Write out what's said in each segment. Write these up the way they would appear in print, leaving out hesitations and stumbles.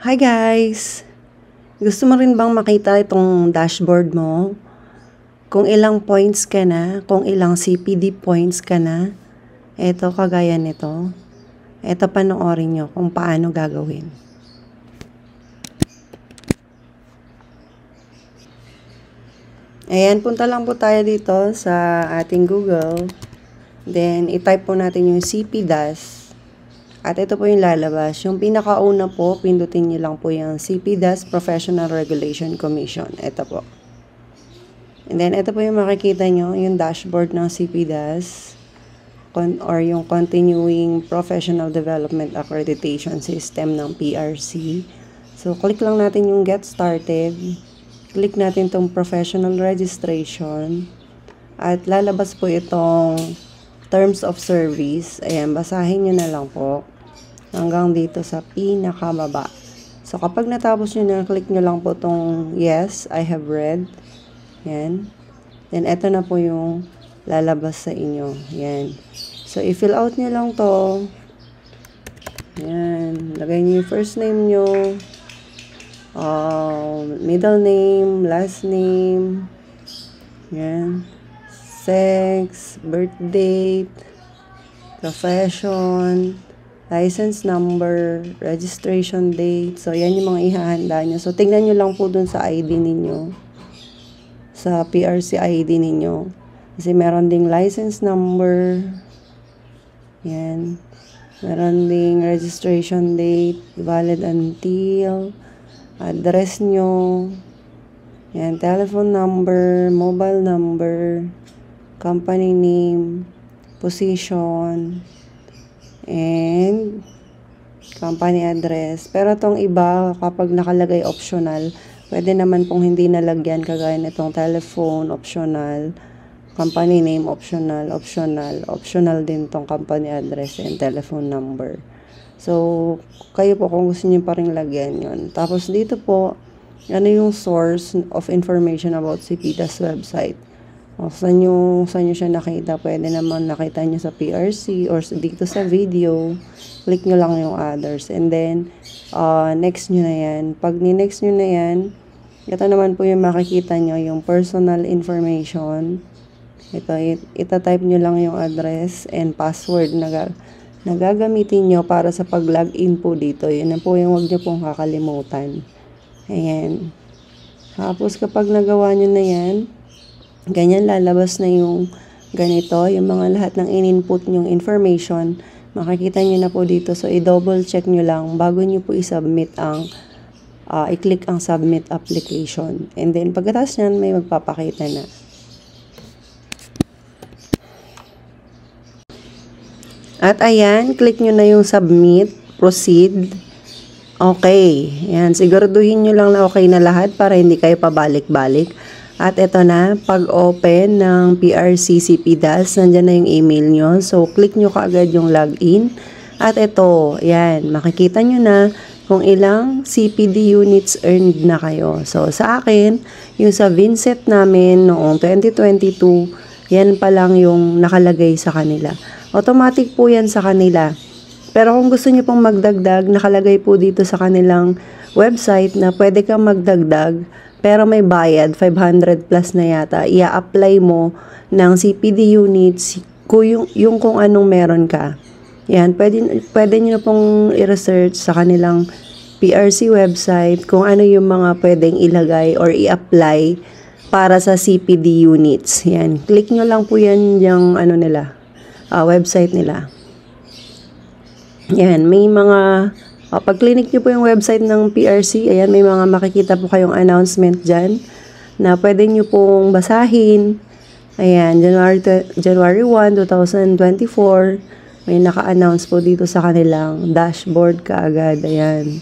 Hi guys! Gusto mo rin bang makita itong dashboard mo? Kung ilang points ka na, kung ilang CPD points ka na, ito kagaya nito. Ito panoorin nyo kung paano gagawin. Ayan, punta lang po tayo dito sa ating Google. Then, i-type po natin yung CPDAS. At ito po yung lalabas. Yung pinakauna po, pindutin nyo lang po yung CPDAS Professional Regulation Commission. Ito po. And then, ito po yung makikita nyo, yung dashboard ng CPDAS or yung Continuing Professional Development Accreditation System ng PRC. So, click lang natin yung Get Started. Click natin itong Professional Registration. At lalabas po itong Terms of Service. Ayan, basahin nyo na lang po. Hanggang dito sa pinakababa. So, kapag natapos nyo na, click nyo lang po itong Yes, I have read. Yan. Then, eto na po yung lalabas sa inyo. Yan. So, i-fill out nyo lang to. Yan. Lagay nyo yung first name nyo. Middle name, last name. Yan. Sex, birth date, profession, license number, registration date. So, yan yung mga ihahanda nyo. So, tingnan nyo lang po dun sa ID ninyo. Sa PRC ID ninyo. Kasi meron ding license number. Yan. Meron ding registration date. Valid until. Address nyo. Yan. Telephone number. Mobile number. Company name. Position. And company address. Pero itong iba, kapag nakalagay optional, pwede naman pong hindi nalagyan, kagaya nitong telephone, optional, company name, optional din tong company address and telephone number. So, kayo po kung gusto niyo pa rin lagyan yon. Tapos dito po, ano yung source of information about CPDAS website. O, saan nyo siya nakita? Pwede naman nakita nyo sa PRC or dito sa video. Click nyo lang yung others. And then, next nyo na yan. Pag ni-next nyo na yan, ito naman po yung makikita nyo, yung personal information. Ito, itatype nyo lang yung address and password na gagamitin nyo para sa pag-login po dito. Yun na po yung huwag nyo pong kakalimutan. Ayan. Tapos kapag nagawa nyo na yan, ganyan lalabas na yung ganito, yung mga lahat ng in-input nyong information, makikita nyo na po dito. So, i-double check nyo lang bago nyo po i-submit ang, i-click ang submit application. And then, pagkatapos nyan, may magpapakita na. At ayan, click nyo na yung submit, proceed. Okay. Yan, siguraduhin nyo lang na okay na lahat para hindi kayo pabalik-balik. At ito na, pag-open ng PRC CPDAS, nandyan na yung email nyo. So, click nyo kaagad yung login. At ito, yan, makikita nyo na kung ilang CPD units earned na kayo. So, sa akin, yung sa Vincent namin noong 2022, yan pa lang yung nakalagay sa kanila. Automatic po yan sa kanila. Pero kung gusto nyo pong magdagdag, nakalagay po dito sa kanilang website na pwede kang magdagdag. Pero may bayad, 500 plus na yata. Ia-apply mo ng CPD units yung kung anong meron ka. Yan, pwede nyo pong i-research sa kanilang PRC website kung ano yung mga pwedeng ilagay or i-apply para sa CPD units. Yan, click nyo lang po yan yung ano nila, website nila. Yan, may mga pag clinic nyo po yung website ng PRC, ayan, may mga makikita po kayong announcement dyan na pwede nyo pong basahin. Ayan, January 1, 2024, may naka-announce po dito sa kanilang dashboard kaagad. Ayan,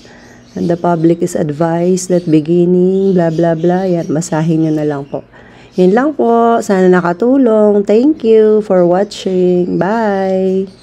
and the public is advised that beginning, blah, blah, blah. Ayan, basahin nyo na lang po. Yun lang po. Sana nakatulong. Thank you for watching. Bye!